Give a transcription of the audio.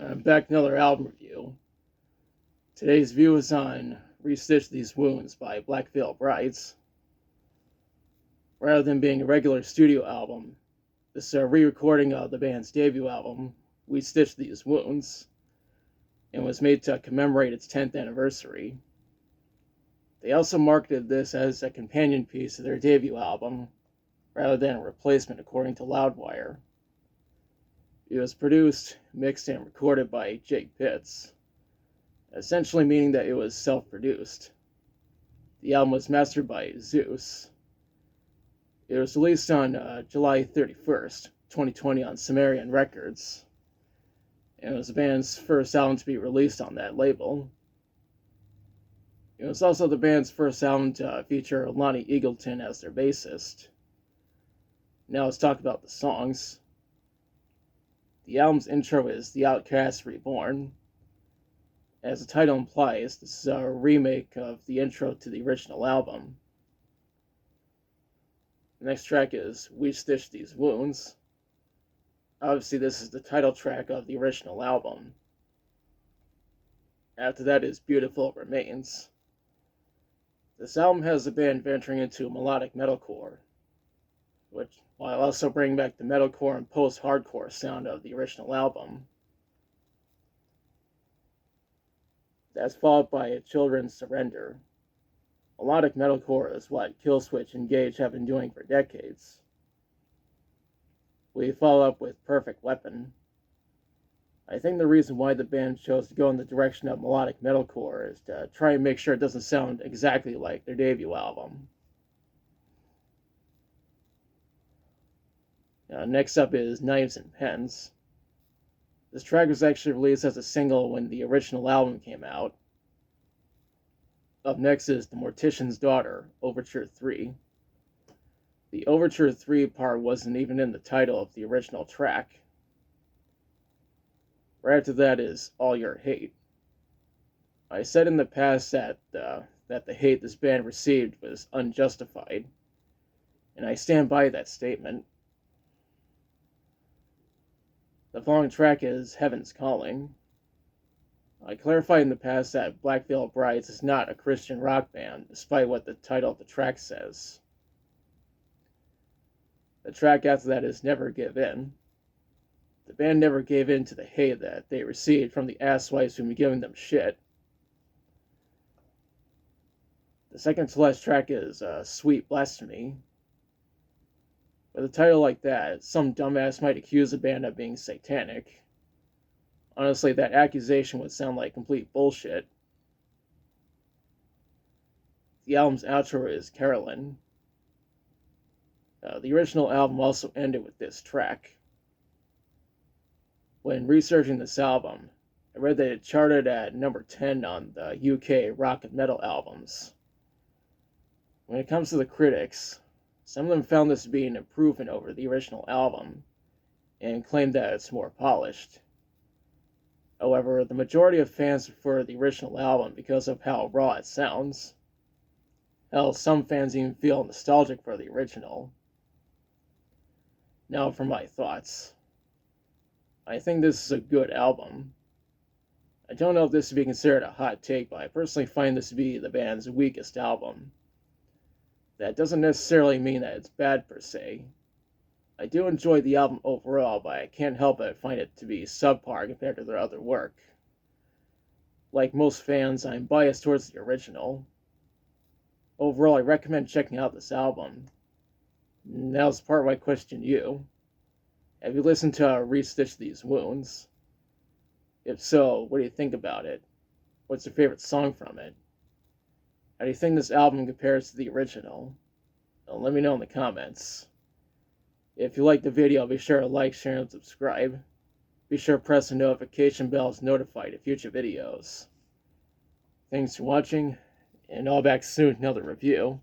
I'm back with another album review. Today's view is on Restitch These Wounds by Black Veil Brides. Rather than being a regular studio album, this is a re-recording of the band's debut album, We Stitch These Wounds, and was made to commemorate its 10th anniversary. They also marketed this as a companion piece to their debut album, rather than a replacement according to Loudwire. It was produced, mixed, and recorded by Jake Pitts, essentially meaning that it was self-produced. The album was mastered by Zeus. It was released on July 31st, 2020 on Sumerian Records, and it was the band's first album to be released on that label. It was also the band's first album to feature Lonnie Eagleton as their bassist. Now let's talk about the songs. The album's intro is The Outcast Reborn. As the title implies, this is a remake of the intro to the original album. The next track is We Stitch These Wounds. Obviously, this is the title track of the original album. After that is Beautiful Remains. This album has the band venturing into melodic metalcore, while also bringing back the metalcore and post-hardcore sound of the original album. That's followed by Children's Surrender. Melodic metalcore is what Killswitch and Gage have been doing for decades. We follow up with Perfect Weapon. I think the reason why the band chose to go in the direction of melodic metalcore is to try and make sure it doesn't sound exactly like their debut album. Next up is Knives and Pens. This track was actually released as a single when the original album came out. Up next is The Mortician's Daughter, Overture 3. The Overture 3 part wasn't even in the title of the original track. Right after that is All Your Hate. I said in the past that the hate this band received was unjustified, and I stand by that statement. The following track is Heaven's Calling. I clarified in the past that Black Veil Brides is not a Christian rock band, despite what the title of the track says. The track after that is Never Give In. The band never gave in to the hate that they received from the asswipes who've been giving them shit. The second to last track is Sweet Blasphemy. With a title like that, some dumbass might accuse the band of being satanic. Honestly, that accusation would sound like complete bullshit. The album's outro is Carolyn. The original album also ended with this track. When researching this album, I read that it charted at number 10 on the UK rock and metal albums. When it comes to the critics, some of them found this to be an improvement over the original album, and claimed that it's more polished. However, the majority of fans prefer the original album because of how raw it sounds. Hell, some fans even feel nostalgic for the original. Now for my thoughts. I think this is a good album. I don't know if this would be considered a hot take, but I personally find this to be the band's weakest album. That doesn't necessarily mean that it's bad per se. I do enjoy the album overall, but I can't help but find it to be subpar compared to their other work. Like most fans, I'm biased towards the original. Overall, I recommend checking out this album. Now's the part where I question you. Have you listened to Restitch These Wounds? If so, what do you think about it? What's your favorite song from it? How do you think this album compares to the original? Let me know in the comments. If you liked the video, be sure to like, share, and subscribe. Be sure to press the notification bell to notify of future videos. Thanks for watching, and I'll be back soon with another review.